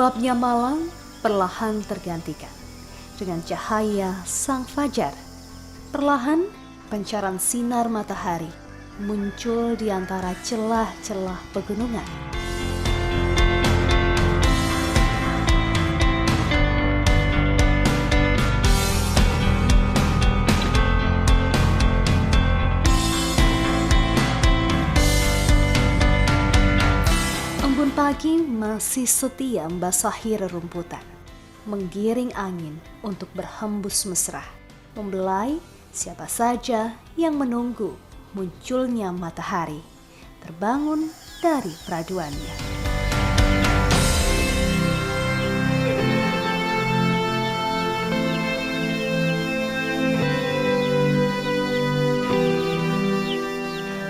Gelapnya malam perlahan tergantikan dengan cahaya sang fajar. Perlahan pancaran sinar matahari muncul di antara celah-celah pegunungan. Embun pagi masih setia membasahi rerumputan, menggiring angin untuk berhembus mesra, membelai siapa saja yang menunggu munculnya matahari terbangun dari peraduannya.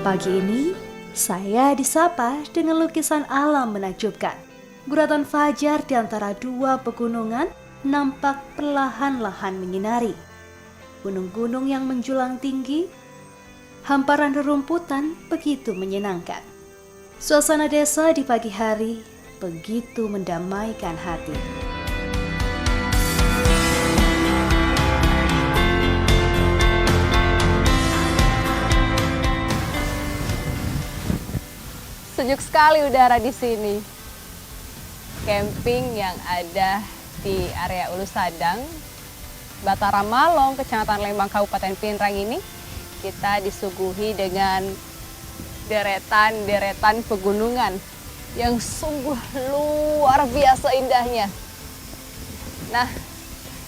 Pagi ini saya disapa dengan lukisan alam menakjubkan. Guratan fajar di antara dua pegunungan nampak perlahan-lahan menyinari. Gunung-gunung yang menjulang tinggi, hamparan rerumputan begitu menyenangkan. Suasana desa di pagi hari begitu mendamaikan hati. Sejuk sekali udara di sini. Camping yang ada di area Ulu Sadang, Batara Malong, Kecamatan Lembang, Kabupaten Pinrang ini, kita disuguhi dengan deretan pegunungan yang sungguh luar biasa indahnya. Nah,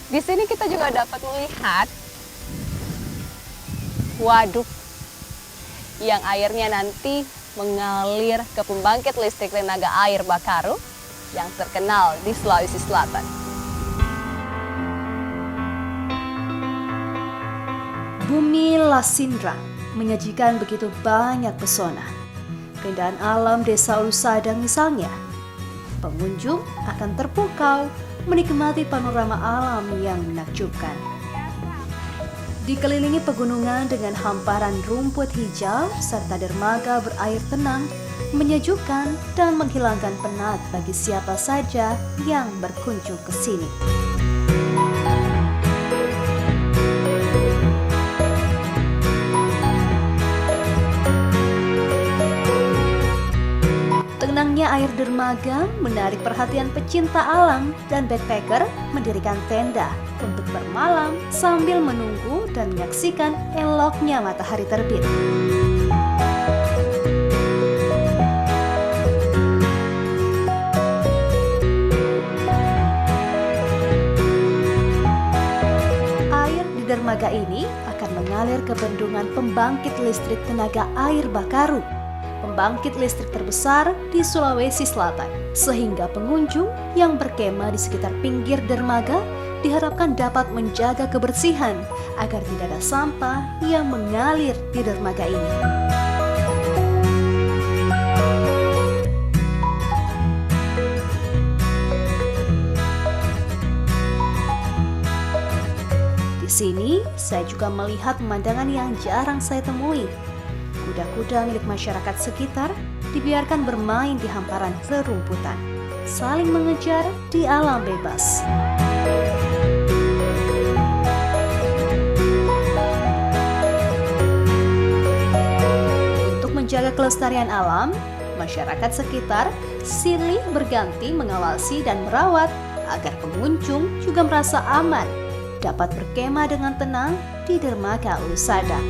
di sini kita juga dapat melihat waduk yang airnya nanti mengalir ke pembangkit listrik tenaga air Bakaru yang terkenal di Sulawesi Selatan. Bumi Lasindra menyajikan begitu banyak pesona. Keindahan alam desa Ulu Sadang misalnya. Pengunjung akan terpukau menikmati panorama alam yang menakjubkan. Dikelilingi pegunungan dengan hamparan rumput hijau serta dermaga berair tenang, menyejukkan dan menghilangkan penat bagi siapa saja yang berkunjung ke sini. Tenangnya air dermaga menarik perhatian pecinta alam dan backpacker mendirikan tenda untuk bermalam sambil menunggu dan menyaksikan eloknya matahari terbit. Air di dermaga ini akan mengalir ke bendungan pembangkit listrik tenaga air Bakaru, pembangkit listrik terbesar di Sulawesi Selatan, sehingga pengunjung yang berkemah di sekitar pinggir dermaga diharapkan dapat menjaga kebersihan agar tidak ada sampah yang mengalir di dermaga ini. Di sini saya juga melihat pemandangan yang jarang saya temui. Kuda-kuda milik masyarakat sekitar dibiarkan bermain di hamparan rerumputan, saling mengejar di alam bebas. Untuk menjaga kelestarian alam, masyarakat sekitar silih berganti mengawasi dan merawat agar pengunjung juga merasa aman, dapat berkemah dengan tenang di dermaga Ulu Sadang.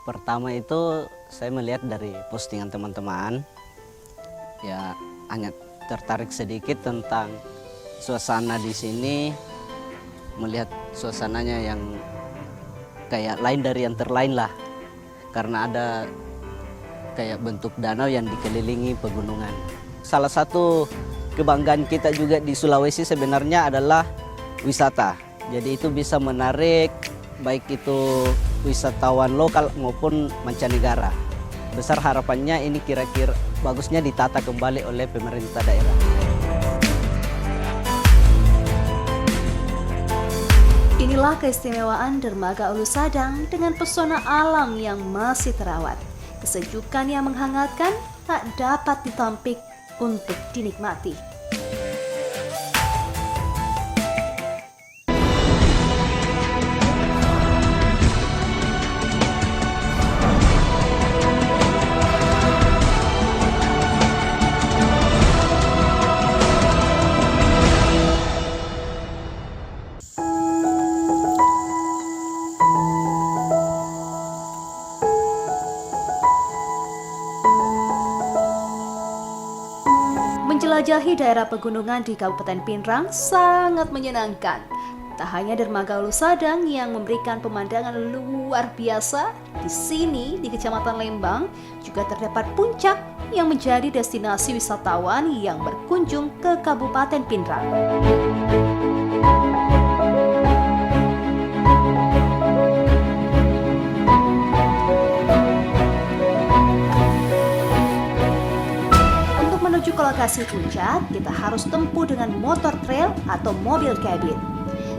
Pertama itu saya melihat dari postingan teman-teman, ya hanya tertarik sedikit tentang suasana di sini, melihat suasananya yang kayak lain dari yang terlain lah, karena ada kayak bentuk danau yang dikelilingi pegunungan. Salah satu kebanggaan kita juga di Sulawesi sebenarnya adalah wisata, jadi itu bisa menarik baik itu wisatawan lokal maupun mancanegara. Besar harapannya ini kira-kira bagusnya ditata kembali oleh pemerintah daerah. Inilah Inilah keistimewaan Dermaga Ulu Sadang dengan pesona alam yang masih terawat. Kesejukan yang menghangatkan tak dapat ditampik untuk dinikmati. Menjelajahi daerah pegunungan di Kabupaten Pinrang sangat menyenangkan. Tak hanya Dermaga Ulu Sadang yang memberikan pemandangan luar biasa, di sini di Kecamatan Lembang juga terdapat puncak yang menjadi destinasi wisatawan yang berkunjung ke Kabupaten Pinrang. Menuju ke lokasi puncak, kita harus tempuh dengan motor trail atau mobil cabin.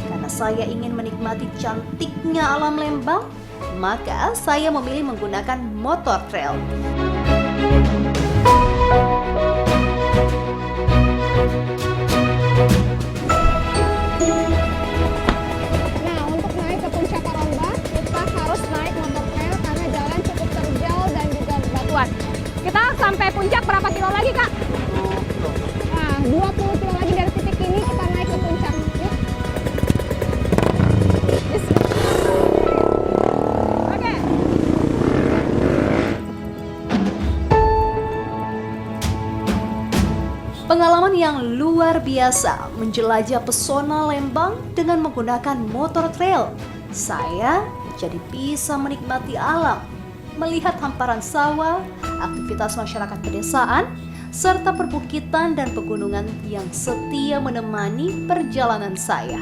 Karena saya ingin menikmati cantiknya alam Lembang, maka saya memilih menggunakan motor trail. Nah, untuk naik ke puncak Karomba, kita harus naik motor trail karena jalan cukup terjal dan juga bebatuan. Kita sampai puncak berapa kilo lagi, Kak? Nah, 20 kilo lagi dari titik ini kita naik ke puncak. Yuk. Oke. Pengalaman yang luar biasa menjelajah pesona Lembang dengan menggunakan motor trail. Saya jadi bisa menikmati alam, melihat hamparan sawah, aktivitas masyarakat pedesaan, serta perbukitan dan pegunungan yang setia menemani perjalanan saya.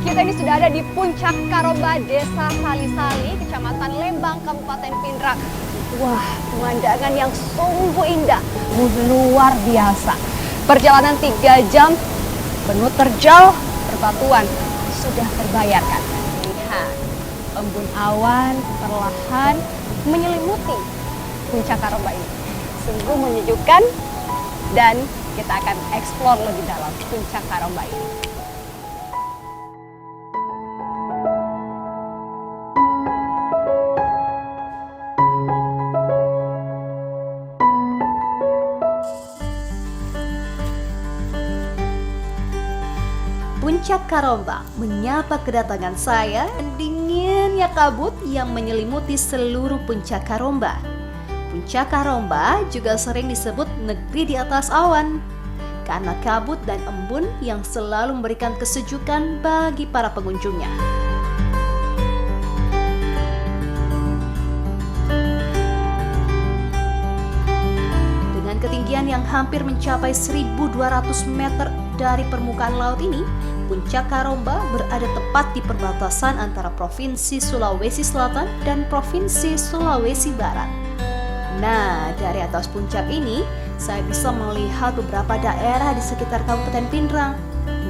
Kita ini sudah ada di puncak Karomba, Desa Sali-Sali, Kecamatan Lembang, Kabupaten Pinrang. Wah, pemandangan yang sungguh indah, luar biasa. Perjalanan 3 jam, penuh terjal, berbatuan, sudah terbayarkan. Lihat, embun awan perlahan menyelimuti puncak Karomba ini. Sungguh menyejukkan dan kita akan eksplor lebih dalam puncak Karomba ini. Puncak Karomba menyapa kedatangan saya, dinginnya kabut yang menyelimuti seluruh puncak Karomba. Puncak Karomba juga sering disebut negeri di atas awan, karena kabut dan embun yang selalu memberikan kesejukan bagi para pengunjungnya. Dengan ketinggian yang hampir mencapai 1.200 meter dari permukaan laut ini, Puncak Karomba berada tepat di perbatasan antara Provinsi Sulawesi Selatan dan Provinsi Sulawesi Barat. Nah, dari atas puncak ini, saya bisa melihat beberapa daerah di sekitar Kabupaten Pinrang.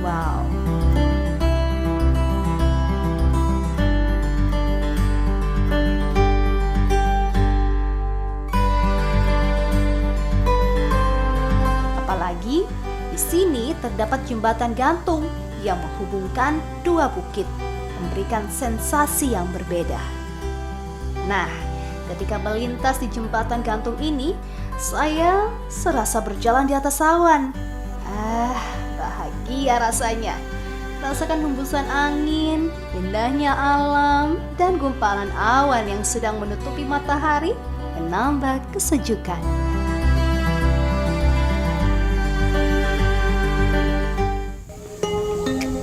Wow! Apalagi, di sini terdapat jembatan gantung yang menghubungkan dua bukit, memberikan sensasi yang berbeda. Nah, ketika melintas di jembatan gantung ini, saya serasa berjalan di atas awan. Bahagia rasanya. Rasakan hembusan angin, indahnya alam, dan gumpalan awan yang sedang menutupi matahari menambah kesejukan.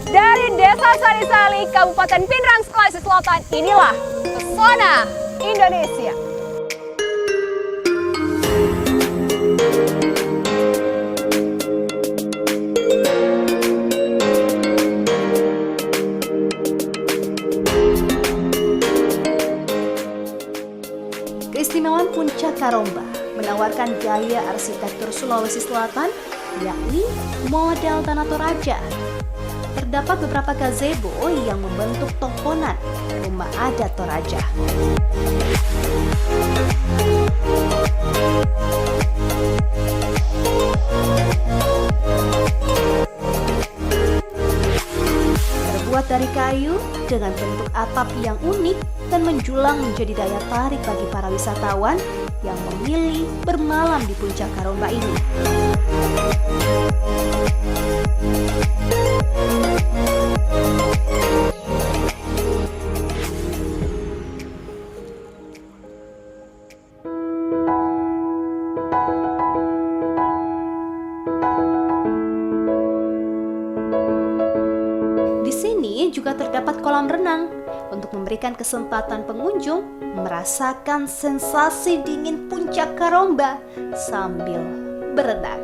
Dari Desa Sali-Sali, Kabupaten Pinrang, Sulawesi Selatan, inilah pesona Indonesia. Keistimewaan Puncak Karomba menawarkan gaya arsitektur Sulawesi Selatan, yakni model Tanah Toraja. Terdapat beberapa gazebo yang membentuk tongkonan rumah adat Toraja. Terbuat dari kayu dengan bentuk atap yang unik dan menjulang menjadi daya tarik bagi para wisatawan yang memilih bermalam di Puncak Karomba ini. Di sini juga terdapat kolam renang untuk memberikan kesempatan pengunjung merasakan sensasi dingin Puncak Karomba sambil berenang.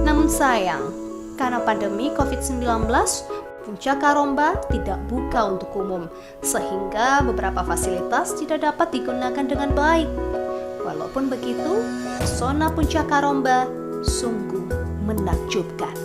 Namun sayang, karena pandemi COVID-19, Puncak Karomba tidak buka untuk umum, sehingga beberapa fasilitas tidak dapat digunakan dengan baik. Walaupun begitu, pesona Puncak Karomba sungguh menakjubkan.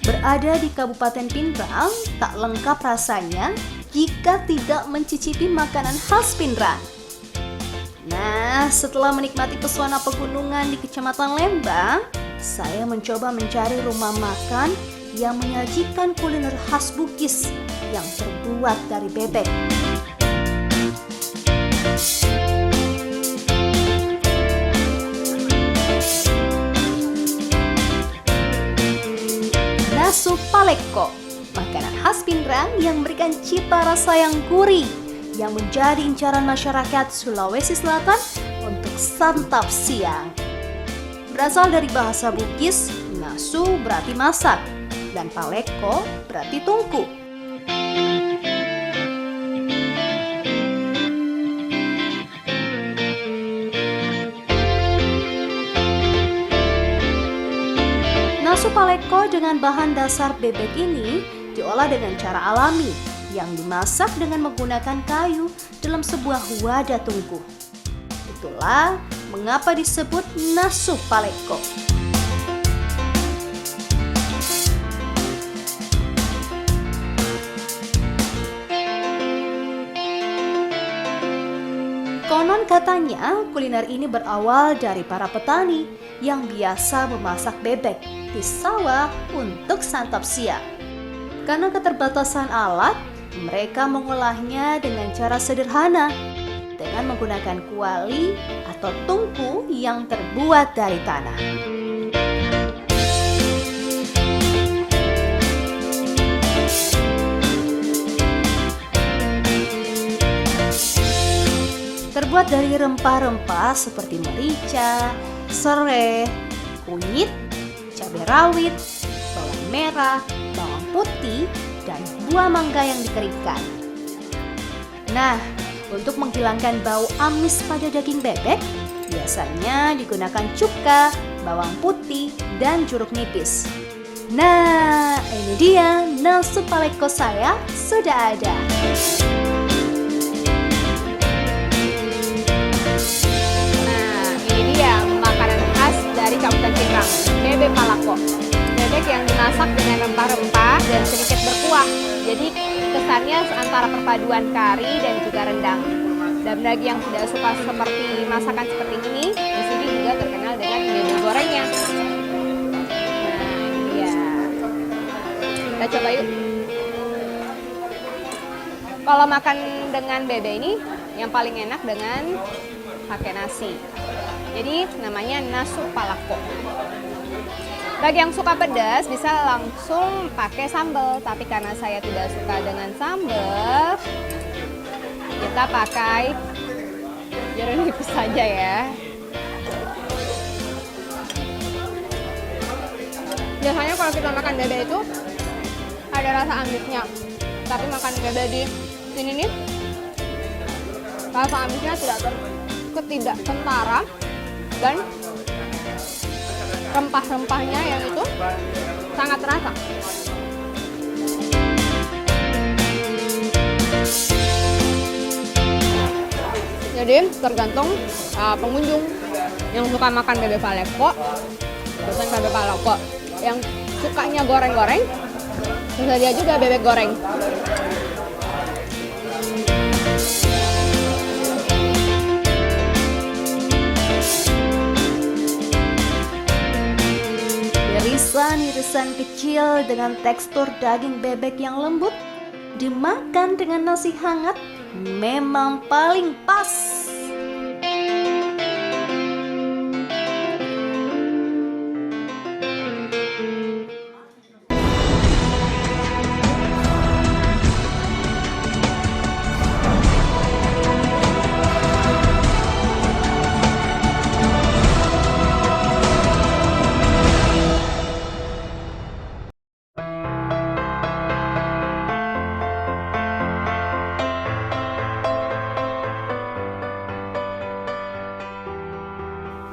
Berada di Kabupaten Pindrang, tak lengkap rasanya jika tidak mencicipi makanan khas Pindrang. Nah, setelah menikmati pesona pegunungan di Kecamatan Lembang, saya mencoba mencari rumah makan yang menyajikan kuliner khas Bugis yang terbuat dari bebek. Nasu Paleko, makanan khas Pindrang yang memberikan cita rasa yang gurih yang menjadi incaran masyarakat Sulawesi Selatan untuk santap siang. Berasal dari bahasa Bugis, nasu berarti masak dan paleko berarti tungku. Nasu paleko dengan bahan dasar bebek ini diolah dengan cara alami yang dimasak dengan menggunakan kayu dalam sebuah wadah tungku. Itulah mengapa disebut nasu paleko. Konon katanya kuliner ini berawal dari para petani yang biasa memasak bebek di sawah untuk santap siang. Karena keterbatasan alat, mereka mengolahnya dengan cara sederhana dengan menggunakan kuali atau tungku yang terbuat dari tanah. Terbuat dari rempah-rempah seperti merica, serai, kunyit, cabai rawit, bawang merah, bawang putih, dan buah mangga yang dikeringkan. Nah, untuk menghilangkan bau amis pada daging bebek, biasanya digunakan cuka, bawang putih, dan jeruk nipis. Nah, ini dia nasu paleko saya sudah ada. Dari Kabupaten Pindrang, bebek palako. Bebek yang dimasak dengan rempah-rempah dan sedikit berkuah. Jadi kesannya antara perpaduan kari dan juga rendang. Dan bagi yang tidak suka seperti masakan seperti ini, di sini juga terkenal dengan bebek gorengnya. Nah, ya. Kita coba yuk. Kalau makan dengan bebek ini, yang paling enak dengan pakai nasi. Jadi namanya nasu palako. Bagi yang suka pedas bisa langsung pakai sambal, tapi karena saya tidak suka dengan sambal, kita pakai jeruk nipis saja ya. Biasanya kalau kita makan bebek itu ada rasa amisnya, tapi makan bebek di sini nih rasa amisnya tidak kentara dan rempah-rempahnya yang itu sangat terasa. Jadi tergantung pengunjung yang suka makan bebek paleko, pesan bebek paleko. Yang sukanya goreng-goreng, tersedia juga bebek goreng. Irisan-irisan kecil dengan tekstur daging bebek yang lembut dimakan dengan nasi hangat memang paling pas.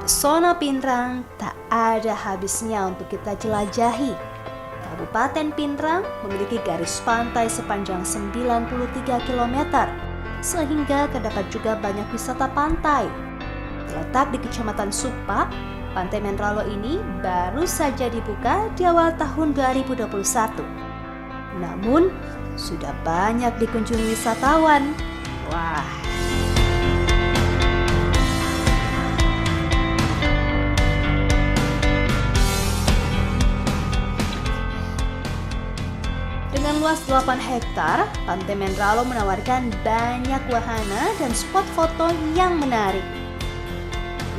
Pesona Pinrang tak ada habisnya untuk kita jelajahi. Kabupaten Pinrang memiliki garis pantai sepanjang 93 km, sehingga terdapat juga banyak wisata pantai. Terletak di Kecamatan Supa, Pantai Menralo ini baru saja dibuka di awal tahun 2021. Namun, sudah banyak dikunjungi wisatawan. Wah, dengan luas 8 hektar, Pantai Menralo menawarkan banyak wahana dan spot foto yang menarik.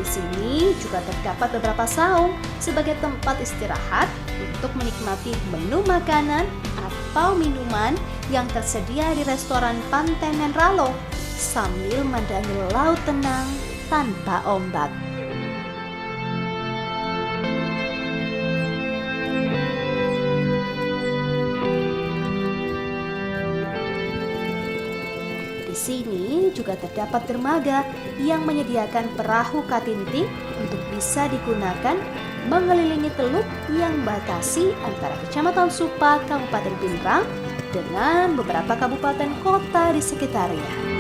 Di sini juga terdapat beberapa saung sebagai tempat istirahat untuk menikmati menu makanan atau minuman yang tersedia di restoran Pantai Menralo sambil memandangi laut tenang tanpa ombak. Di sini juga terdapat dermaga yang menyediakan perahu katinting untuk bisa digunakan mengelilingi teluk yang membatasi antara Kecamatan Supa, Kabupaten Pinrang dengan beberapa kabupaten kota di sekitarnya.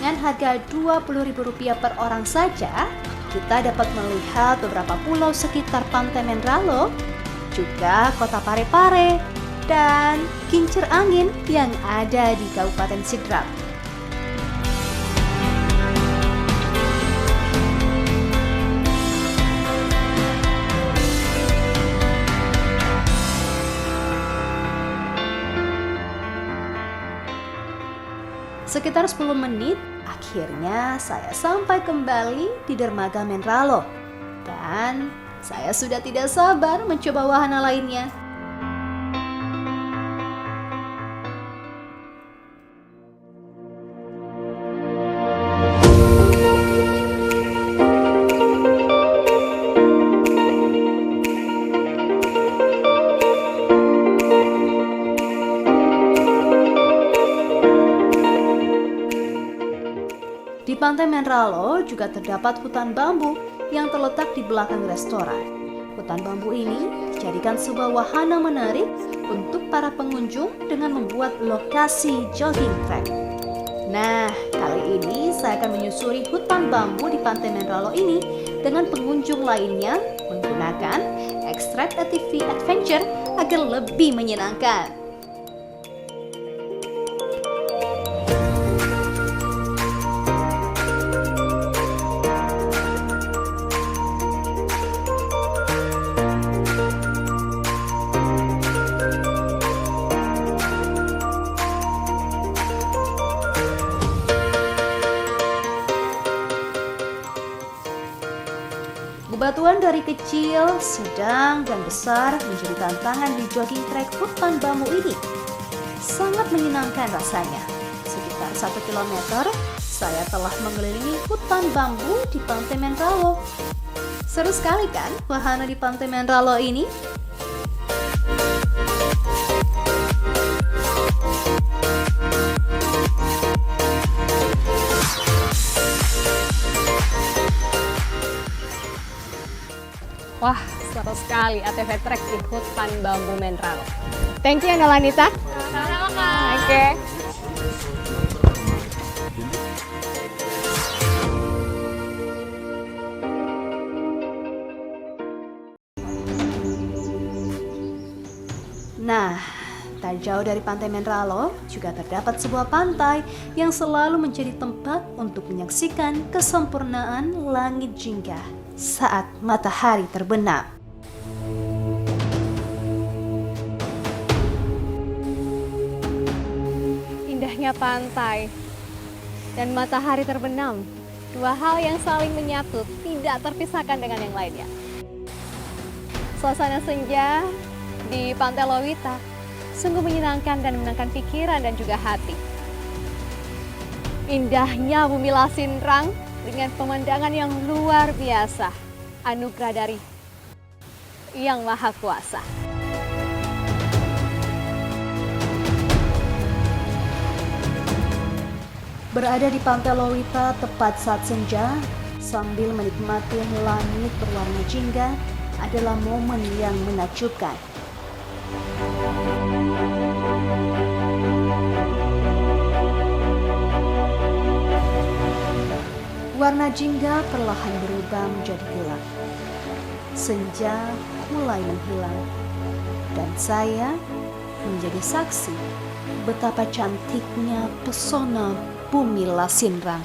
Dengan harga Rp20.000 per orang saja, kita dapat melihat beberapa pulau sekitar Pantai Menralo, juga kota Parepare, dan kincir angin yang ada di Kabupaten Sidrap. Sekitar 10 menit, akhirnya saya sampai kembali di dermaga Menralo. Dan saya sudah tidak sabar mencoba wahana lainnya. Di Pantai Menralo juga terdapat hutan bambu yang terletak di belakang restoran. Hutan bambu ini dijadikan sebuah wahana menarik untuk para pengunjung dengan membuat lokasi jogging track. Nah, kali ini saya akan menyusuri hutan bambu di Pantai Menralo ini dengan pengunjung lainnya menggunakan Extract ATV Adventure agar lebih menyenangkan. Bebatuan dari kecil, sedang, dan besar menjadi tantangan di jogging track hutan bambu ini. Sangat menyenangkan rasanya. Sekitar 1 kilometer, saya telah mengelilingi hutan bambu di Pantai Menralo. Seru sekali kan wahana di Pantai Menralo ini? Wah, seru sekali ATV Trek di hutan bambu Menralo. Thank you, Analanita. Sama-sama. Oke. Nah, tak jauh dari Pantai Menralo juga terdapat sebuah pantai yang selalu menjadi tempat untuk menyaksikan kesempurnaan langit jingga saat matahari terbenam. Indahnya pantai dan matahari terbenam, dua hal yang saling menyatu, tidak terpisahkan dengan yang lainnya. Suasana senja di Pantai Lowita sungguh menyenangkan dan menenangkan pikiran dan juga hati. Indahnya bumi Lasinrang dengan pemandangan yang luar biasa, anugerah dari Yang Maha Kuasa. Berada di Pantai Lowita tepat saat senja, sambil menikmati langit berwarna jingga adalah momen yang menakjubkan. Warna jingga perlahan berubah menjadi gelap. Senja mulai menghilang, dan saya menjadi saksi betapa cantiknya pesona bumi Lasinrang.